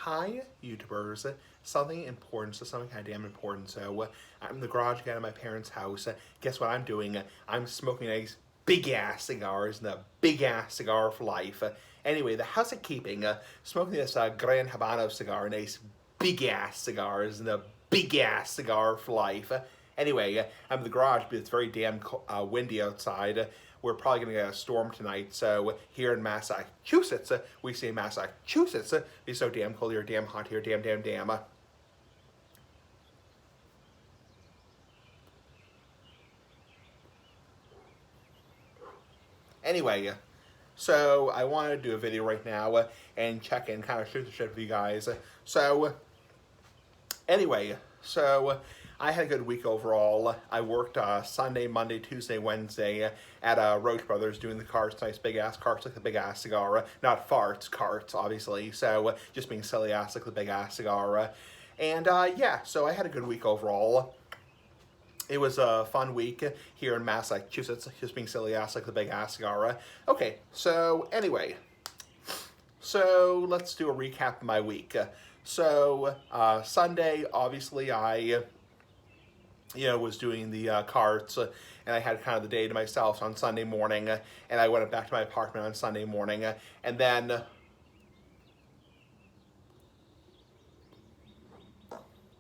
Hi, YouTubers. Something important, so something kind of damn important. So I'm in the garage again at my parents' house. Guess what I'm doing? I'm smoking these big ass cigars, and the big ass cigar for life. Anyway, the housekeeping, smoking this Gran Habano cigar, and these big ass cigars, and the big ass cigar for life. Anyway, I'm in the garage, but it's very damn windy outside. We're probably going to get a storm tonight. So here in Massachusetts, we say Massachusetts. It's so damn cold here, damn hot here, damn. Anyway, so I want to do a video right now and check in, kind of shoot the shit with you guys. So anyway, so I had a good week overall. I worked Sunday, Monday, Tuesday, Wednesday at Roach Brothers doing the carts, nice big ass carts like the big ass cigar. Not farts, carts, obviously. So just being silly ass like the big ass cigar. And yeah, so I had a good week overall. It was a fun week here in Massachusetts, just being silly ass like the big ass cigar. Okay, so anyway, so let's do a recap of my week. So Sunday, obviously, I was doing the carts, and I had kind of the day to myself on Sunday morning, and I went back to my apartment on Sunday morning, and then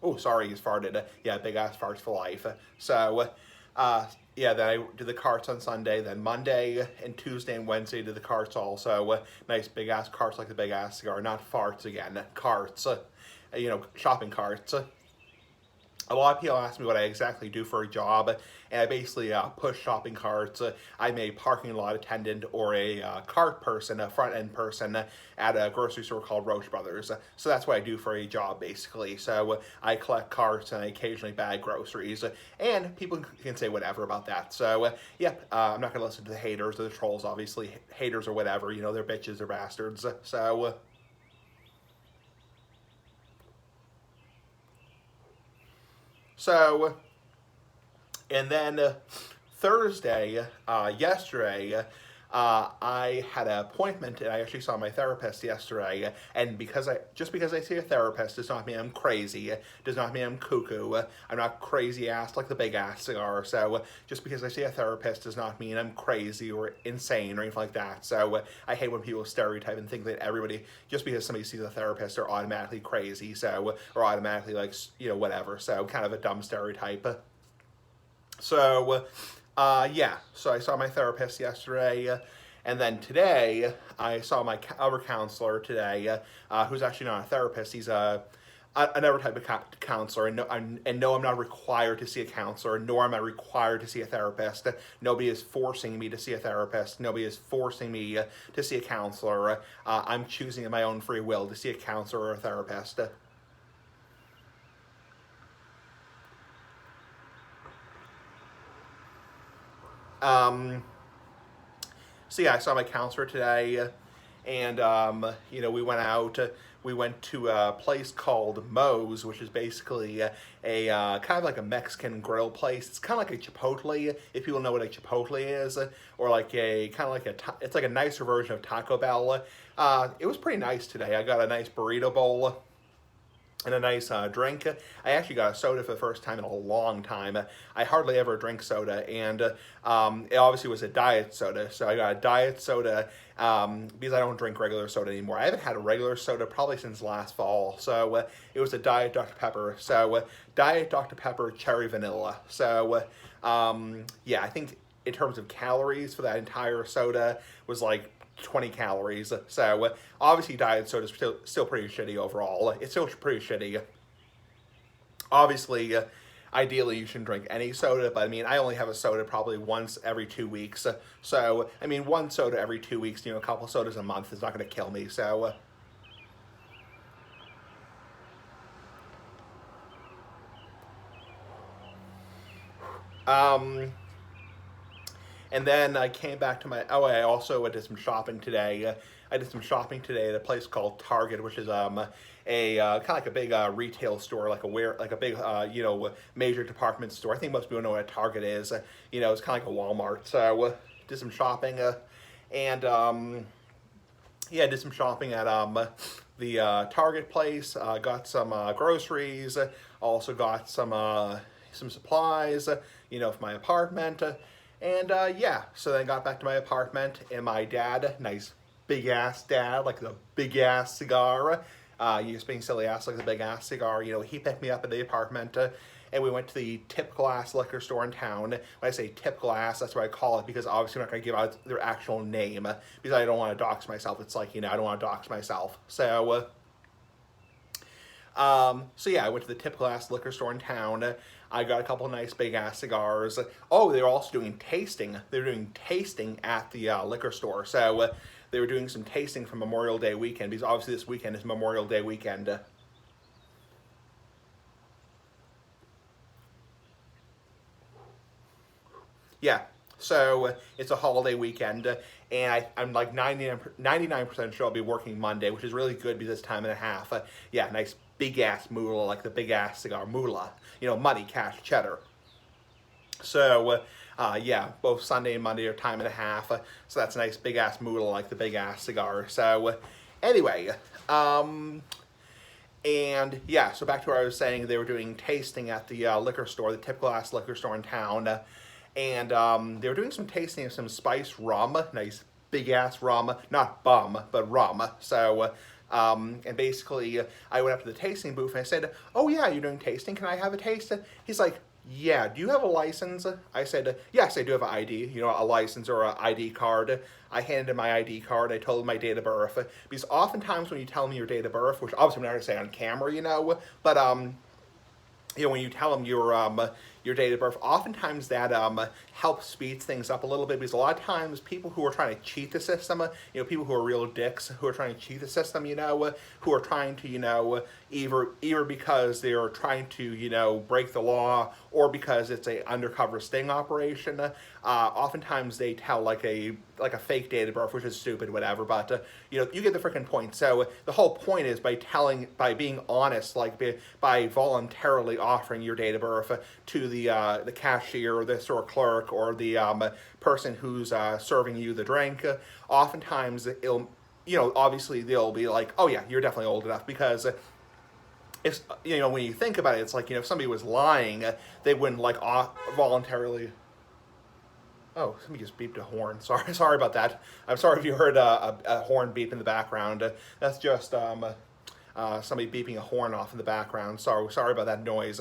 oh, sorry, he's farted. Yeah, big ass farts for life. So, yeah, then I did the carts on Sunday. Then Monday and Tuesday and Wednesday did the carts also. Nice big ass carts like the big ass cigar. Not farts again, carts. Shopping carts. A lot of people ask me what I exactly do for a job, and I basically push shopping carts. I'm a parking lot attendant or a cart person, a front end person at a grocery store called Roach Brothers. So that's what I do for a job, basically. So I collect carts and I occasionally bag groceries, and people can say whatever about that. So yep, I'm not gonna listen to the haters or the trolls. Obviously, haters or whatever. They're bitches or bastards. So. So, and then Thursday, yesterday, I had an appointment and I actually saw my therapist yesterday. And because I see a therapist does not mean I'm crazy, does not mean I'm cuckoo. I'm not crazy ass like the big ass cigar. So just because I see a therapist does not mean I'm crazy or insane or anything like that. So I hate when people stereotype and think that everybody, just because somebody sees a therapist, are automatically crazy. So, or automatically like, whatever. So kind of a dumb stereotype. So, yeah, so I saw my therapist yesterday, and then today I saw my other counselor today, who's actually not a therapist. He's another type of counselor, and no, I'm not required to see a counselor, nor am I required to see a therapist. Nobody is forcing me to see a therapist. Nobody is forcing me to see a counselor. I'm choosing in my own free will to see a counselor or a therapist. So yeah, I saw my counselor today, and we went out. We went to a place called Moe's, which is basically a kind of like a Mexican grill place. It's kind of like a Chipotle, if people know what a Chipotle is, or like a kind of like it's like a nicer version of Taco Bell. It was pretty nice today. I got a nice burrito bowl and a nice drink. I actually got a soda for the first time in a long time. I hardly ever drink soda, and it obviously was a diet soda, so I got a diet soda because I don't drink regular soda anymore. I haven't had a regular soda probably since last fall, so it was a Diet Dr. Pepper. So Diet Dr. Pepper Cherry Vanilla. So yeah, I think in terms of calories for that entire soda was like 20 calories. So obviously diet soda is still pretty shitty overall. It's still pretty shitty. Obviously, ideally you shouldn't drink any soda, but I mean, I only have a soda probably once every 2 weeks. So, I mean, one soda every 2 weeks, a couple sodas a month is not going to kill me. So, and then I came back to I also did some shopping today. I did some shopping today at a place called Target, which is a kind of like a big retail store, like a big major department store. I think most people know what a Target is. It's kind of like a Walmart. So did some shopping, and yeah, did some shopping at the Target place. Got some groceries. Also got some supplies, for my apartment. And yeah, so then got back to my apartment, and my dad, nice big ass dad, like the big ass cigar. You just being silly ass like the big ass cigar. He picked me up at the apartment. And we went to the Tip Glass liquor store in town. When I say Tip Glass, that's what I call it, because obviously I'm not going to give out their actual name, because I don't want to dox myself. It's like, I don't want to dox myself. So yeah, I went to the Tip Glass liquor store in town. I got a couple of nice big ass cigars. Oh, they were also doing tasting. They were doing tasting at the liquor store. So they were doing some tasting for Memorial Day weekend, because obviously this weekend is Memorial Day weekend. Yeah, so it's a holiday weekend, and I'm like 99% sure I'll be working Monday, which is really good because it's time and a half. Yeah, nice big ass moolah, like the big ass cigar moolah, money, cash, cheddar. So, yeah, both Sunday and Monday are time and a half, so that's a nice big ass moolah, like the big ass cigar. So, anyway, and yeah, so back to where I was saying, they were doing tasting at the liquor store, the Tip Glass liquor store in town. And they were doing some tasting of some spiced rum, nice big ass rum, not bum, but rum. So, and basically, I went up to the tasting booth and I said, "Oh yeah, you're doing tasting. Can I have a taste?" He's like, "Yeah. Do you have a license?" I said, "Yes, I do have an ID. A license or an ID card." I handed him my ID card. I told him my date of birth, because oftentimes when you tell me your date of birth, which obviously I'm not going to say on camera, but when you tell them your date of birth, oftentimes that helps speeds things up a little bit, because a lot of times people who are trying to cheat the system, people who are real dicks who are trying to cheat the system, who are trying to, either because they're trying to, break the law, or because it's a undercover sting operation. Oftentimes they tell like a fake date of birth, which is stupid, whatever. But you get the freaking point. So the whole point is by being honest, like by voluntarily offering your date of birth to the cashier, or the store clerk, or the person who's serving you the drink. Oftentimes it'll, obviously they'll be like, "Oh yeah, you're definitely old enough," because if when you think about it, it's like, if somebody was lying, they wouldn't like voluntarily. Oh, somebody just beeped a horn. Sorry about that. I'm sorry if you heard a horn beep in the background. That's just somebody beeping a horn off in the background. Sorry about that noise.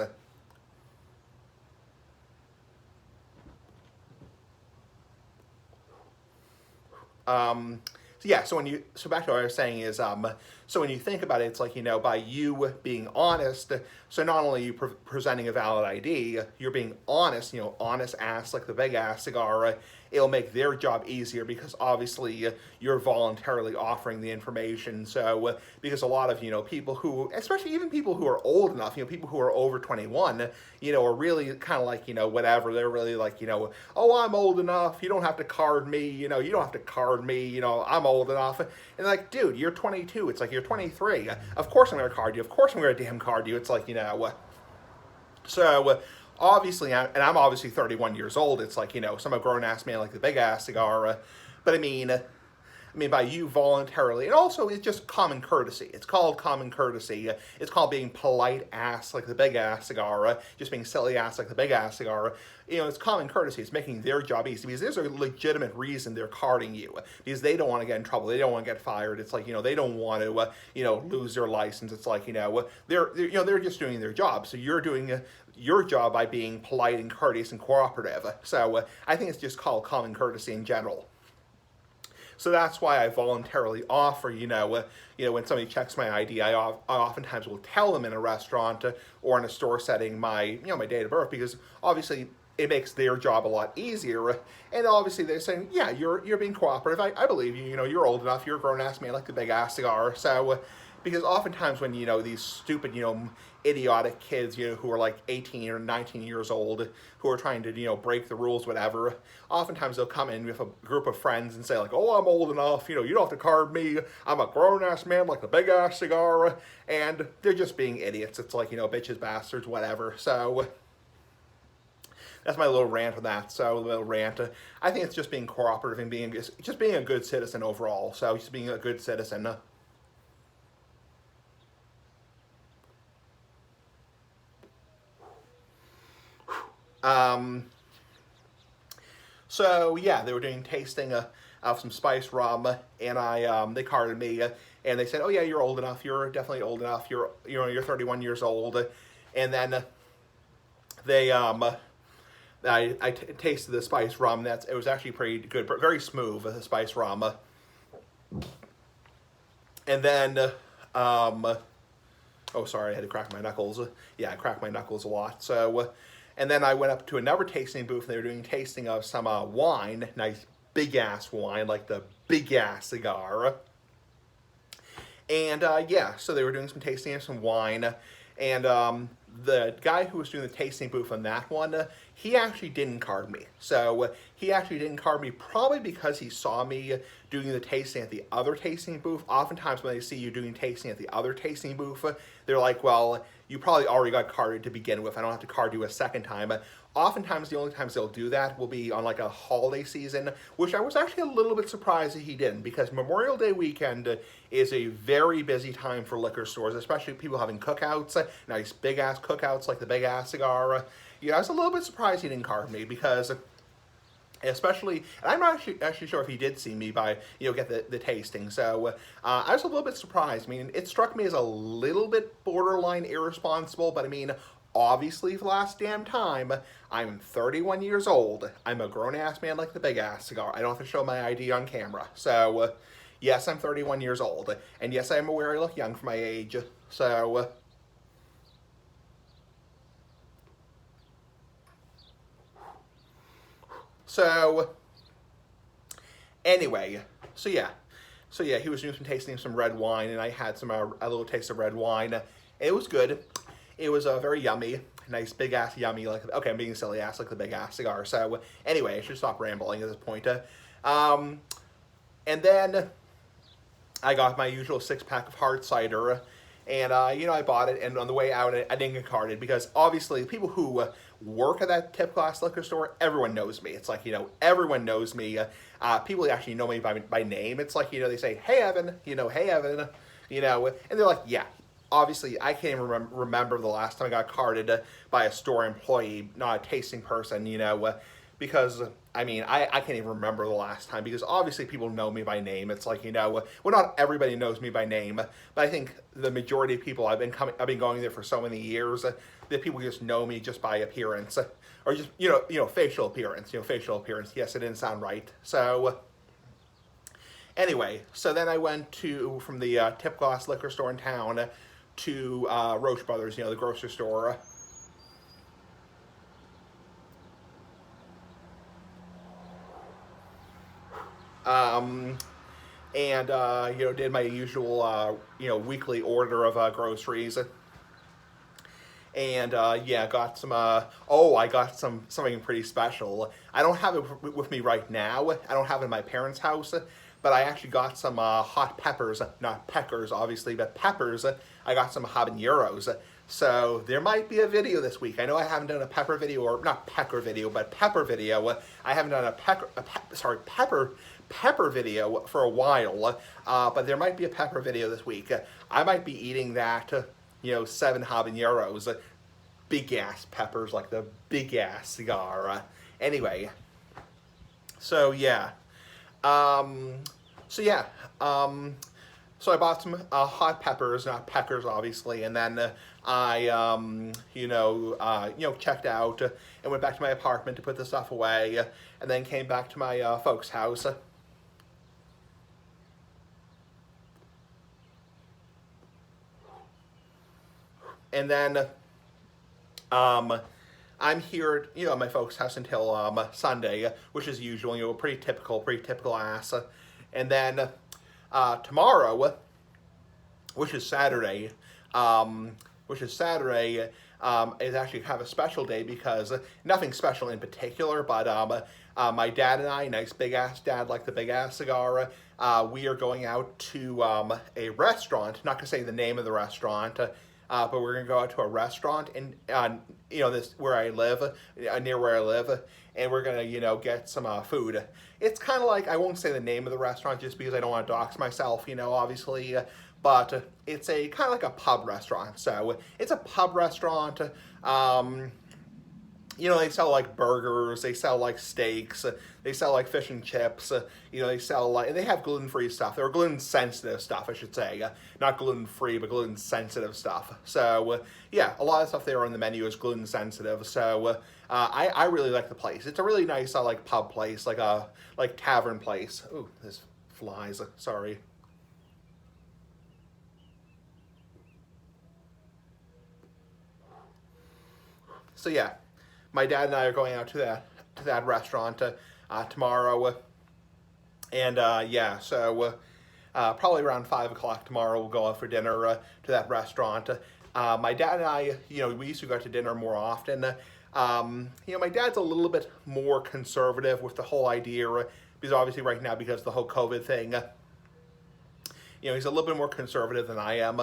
So yeah, so back to what I was saying is, so when you think about it, it's like, by you being honest, so not only are you presenting a valid ID, you're being honest, honest ass, like the big ass cigar. It'll make their job easier, because obviously you're voluntarily offering the information. So because a lot of, people who, especially even people who are old enough, people who are over 21, are really kind of like, whatever. They're really like, "Oh, I'm old enough. You don't have to card me. You don't have to card me. I'm old enough." And like, dude, you're 22. It's like, you're 23. Of course I'm going to card you. Of course I'm going to damn card you. It's like, so obviously, and I'm obviously 31 years old. It's like, so I'm a grown ass man like the big ass cigar. But I mean, by you voluntarily, and also it's just common courtesy. It's called common courtesy. It's called being polite ass like the big ass cigar, just being silly ass like the big ass cigar. It's common courtesy. It's making their job easy, because there's a legitimate reason they're carding you, because they don't want to get in trouble. They don't want to get fired. It's like, they don't want to, lose their license. It's like, they're just doing their job. So you're doing your job by being polite and courteous and cooperative. So I think it's just called common courtesy in general. So that's why I voluntarily offer, when somebody checks my ID, I oftentimes will tell them in a restaurant or in a store setting my date of birth, because obviously it makes their job a lot easier. And obviously they're saying, "Yeah, you're being cooperative. I believe you. You're old enough. You're a grown ass man like the big ass cigar." So because oftentimes when these stupid idiotic kids who are like 18 or 19 years old, who are trying to break the rules, whatever, oftentimes they'll come in with a group of friends and say like, "Oh, I'm old enough, you don't have to card me, I'm a grown-ass man like the big ass cigar," and they're just being idiots. It's like, bitches, bastards, whatever. So that's my little rant on that. So a little rant. I think it's just being cooperative and just being a good citizen overall. So just being a good citizen. So yeah, they were doing tasting of some spice rum, and they carded me, and they said, "Oh yeah, you're old enough. You're definitely old enough. You're 31 years old," and then they tasted the spice rum. It was actually pretty good, very smooth, the spice rum, and then oh, sorry, I had to crack my knuckles. Yeah, I cracked my knuckles a lot. So, and then I went up to another tasting booth, and they were doing tasting of some wine, nice big ass wine, like the big ass cigar. And yeah, so they were doing some tasting of some wine, and the guy who was doing the tasting booth on that one, he actually didn't card me. So he actually didn't card me probably because he saw me doing the tasting at the other tasting booth. Oftentimes when they see you doing tasting at the other tasting booth, they're like, well, you probably already got carded to begin with. I don't have to card you a second time. Oftentimes, the only times they'll do that will be on like a holiday season, which I was actually a little bit surprised that he didn't, because Memorial Day weekend is a very busy time for liquor stores, especially people having cookouts, nice big ass cookouts like the Big Ass Cigar. Yeah, I was a little bit surprised he didn't card me, because especially, and I'm not actually sure if he did see me by, get the tasting. So I was a little bit surprised. I mean, it struck me as a little bit borderline irresponsible, but I mean, obviously, for the last damn time, I'm 31 years old. I'm a grown-ass man like the Big Ass Cigar. I don't have to show my ID on camera. So, yes, I'm 31 years old. And yes, I am aware I look young for my age. So, anyway, so yeah. So yeah, he was doing some tasting of some red wine, and I had a little taste of red wine. It was good. It was very yummy, nice big ass yummy. Okay, I'm being silly ass like the Big Ass Cigar. So anyway, I should stop rambling at this point. And then I got my usual 6-pack of hard cider, and I bought it. And on the way out, I didn't get carded because obviously people who work at that tip class liquor store, everyone knows me. It's like everyone knows me. People actually know me by name. It's like they say, "Hey Evan," "Hey Evan," and they're like, "Yeah." Obviously, I can't even remember the last time I got carded by a store employee, not a tasting person, because, I mean, I can't even remember the last time, because obviously people know me by name. It's like, well, not everybody knows me by name, but I think the majority of people, I've been going there for so many years, that people just know me just by appearance, or just, facial appearance, Yes, it didn't sound right. So, anyway, so then I went from the Tip Glass liquor store in town to Roche Brothers, the grocery store. And did my usual weekly order of groceries. And yeah, got some. I got something pretty special. I don't have it with me right now. I don't have it in my parents' house. But I actually got some hot peppers, not peckers, obviously, but peppers. I got some habaneros. So there might be a video this week. I know I haven't done a pepper video, or not pecker video, but pepper video. I haven't done a pepper video for a while, but there might be a pepper video this week. I might be eating that, 7 habaneros, big ass peppers like the Big Ass Cigar. Anyway, so yeah. So I bought some hot peppers, not peckers, obviously, and then I, checked out and went back to my apartment to put the stuff away, and then came back to my folks' house. And then I'm here, at my folks' house until Sunday, which is usual, pretty typical ass. And then tomorrow, which is Saturday, is actually kind of a special day, because nothing special in particular, but my dad and I, nice big ass dad like the Big Ass Cigar, we are going out to a restaurant. Not gonna say the name of the restaurant, but we're gonna go out to a restaurant and this where I live, near where I live, and we're gonna get some food. It's kind of like, I won't say the name of the restaurant just because I don't want to dox myself, obviously. But it's a kind of like a pub restaurant. So it's a pub restaurant. Um, they sell like burgers, they sell like steaks, they sell like fish and chips. They sell like, they have gluten-free stuff, or gluten-sensitive stuff, I should say. Not gluten-free, but gluten-sensitive stuff. So yeah, a lot of stuff there on the menu is gluten-sensitive. So I really like the place. It's a really nice like pub place, like a tavern place. Ooh, this flies. Sorry. So yeah, my dad and I are going out to that restaurant tomorrow, and yeah, so probably around 5 o'clock tomorrow we'll go out for dinner to that restaurant. My dad and I, we used to go out to dinner more often. My dad's a little bit more conservative with the whole idea, because obviously right now, because of the whole COVID thing, he's a little bit more conservative than I am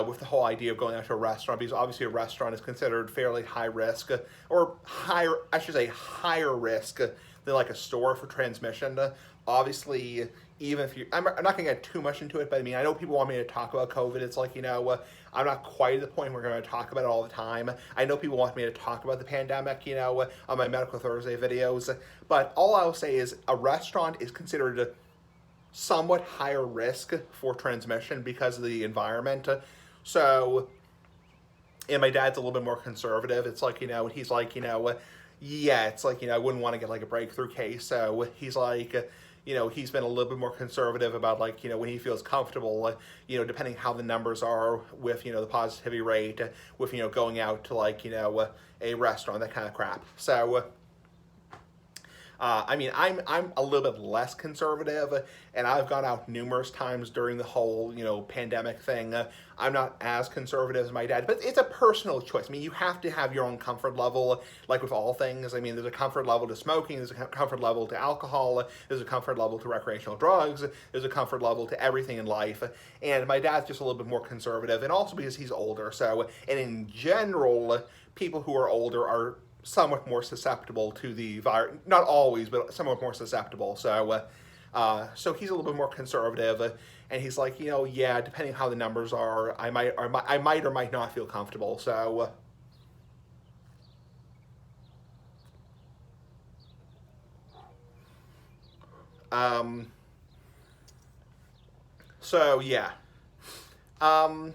with the whole idea of going out to a restaurant, because obviously a restaurant is considered fairly high risk, or higher, I should say higher risk than like a store for transmission. Obviously, even if I'm not going to get too much into it, but I mean, I know people want me to talk about COVID. It's like, I'm not quite at the point where we're going to talk about it all the time. I know people want me to talk about the pandemic, on my Medical Thursday videos, but all I'll say is a restaurant is considered somewhat higher risk for transmission because of the environment. So, and my dad's a little bit more conservative. It's like, he's like, yeah, it's like, I wouldn't want to get like a breakthrough case. So he's like, he's been a little bit more conservative about like, when he feels comfortable, depending how the numbers are with, the positivity rate, with, going out to like, a restaurant, that kind of crap. So, I mean, I'm a little bit less conservative, and I've gone out numerous times during the whole, pandemic thing. I'm not as conservative as my dad, but it's a personal choice. I mean, you have to have your own comfort level, like with all things. I mean, there's a comfort level to smoking, there's a comfort level to alcohol, there's a comfort level to recreational drugs, there's a comfort level to everything in life. And my dad's just a little bit more conservative, and also because he's older. So, and in general, people who are older are somewhat more susceptible to the virus. Not always, but somewhat more susceptible. So, so he's a little bit more conservative, and he's like, yeah, depending how the numbers are, I might or might not feel comfortable. So, um, so yeah, um,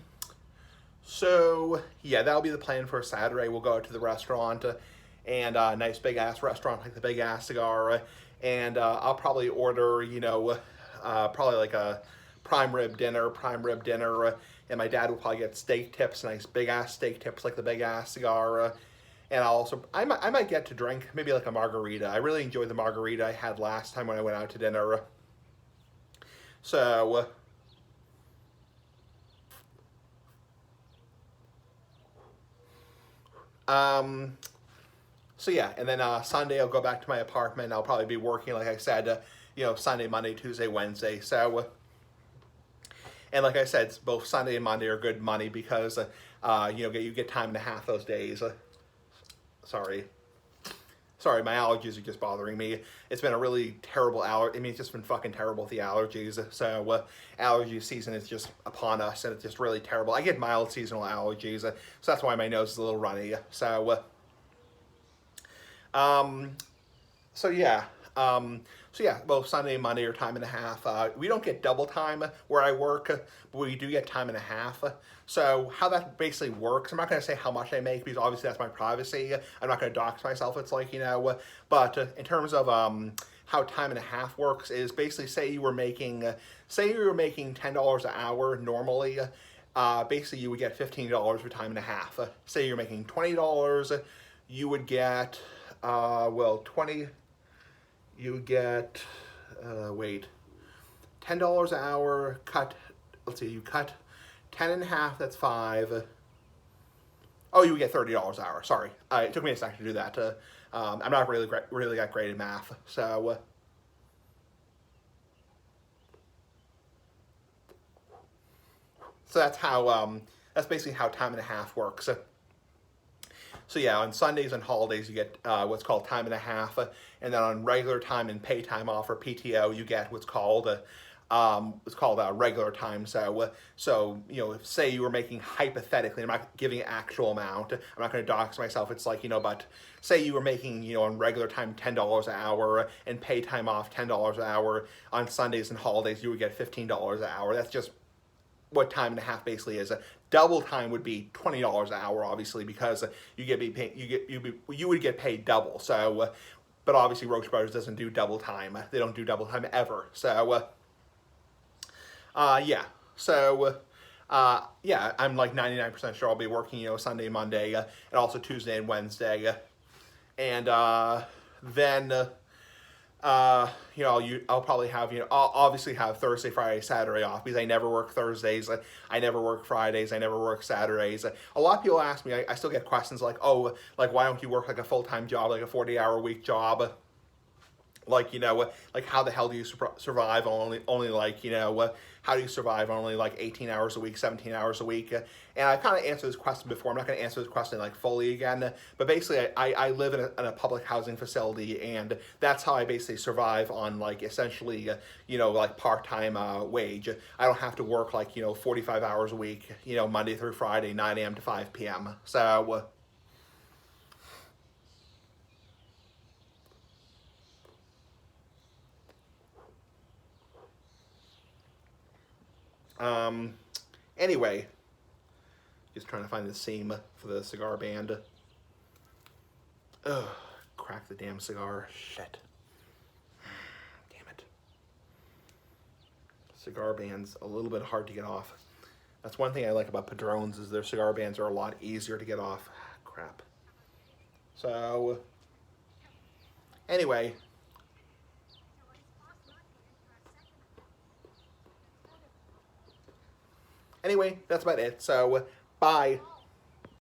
so yeah, that'll be the plan for Saturday. We'll go out to the restaurant, and a nice big ass restaurant like the Big Ass Cigar, and I'll probably order, probably like a prime rib dinner, and my dad will probably get steak tips, nice big ass steak tips like the Big Ass Cigar, and I might get to drink maybe like a margarita. I really enjoyed the margarita I had last time when I went out to dinner. So, um, so yeah, and then Sunday I'll go back to my apartment. I'll probably be working, like I said, Sunday, Monday, Tuesday, Wednesday. So, and like I said, both Sunday and Monday are good money because, you get time and a half those days. Sorry. Sorry, my allergies are just bothering me. It's been a really terrible I mean, it's just been fucking terrible with the allergies. So, allergy season is just upon us, and it's just really terrible. I get mild seasonal allergies, so that's why my nose is a little runny. So, um, so yeah, both Sunday and Monday are time and a half. We don't get double time where I work, but we do get time and a half. So how that basically works, I'm not going to say how much I make because obviously that's my privacy. I'm not going to dox myself. It's like, but in terms of how time and a half works is basically say you were making $10 an hour normally. Basically you would get $15 for time and a half. Say you're making $20, you would get 20, you would get, $10 an hour, let's see, you cut 10 and a half, that's 5. Oh, you would get $30 an hour, sorry. It took me a second to do that. I'm not really that great at math, so. So that's how That's basically how time and a half works. So yeah, on Sundays and holidays you get what's called time and a half, and then on regular time and pay time off or PTO you get what's called regular time. So say you were making, hypothetically, I'm not giving an actual amount. I'm not going to dox myself. It's like but say you were making on regular time $10 an hour and pay time off $10 an hour. On Sundays and holidays you would get $15 an hour. That's just what time and a half basically is. Double time would be $20 an hour, obviously, because you would get paid double. So, but obviously Roche Brothers doesn't do double time. They don't do double time ever. So, yeah. So, yeah, I'm like 99% sure I'll be working Sunday, Monday, and also Tuesday and Wednesday, and then. I'll probably have, I'll obviously have Thursday, Friday, Saturday off because I never work Thursdays, I never work Fridays, I never work Saturdays. A lot of people ask me, I still get questions like, oh, like why don't you work like a full-time job, like a 40-hour-a-week job? Like like how the hell do you survive on only like how do you survive on only like 18 hours a week, 17 hours a week? And I kind of answered this question before. I'm not going to answer this question like fully again, but basically I live in a public housing facility, and that's how I basically survive on like essentially like part-time wage. I don't have to work like 45 hours a week, Monday through Friday, 9 a.m. to 5 p.m. So. Anyway, just trying to find the seam for the cigar band. Ugh, crack the damn cigar. Shit. Damn it. Cigar band's a little bit hard to get off. That's one thing I like about Padrones is their cigar bands are a lot easier to get off. Crap. So, anyway. Anyway, that's about it. So, bye.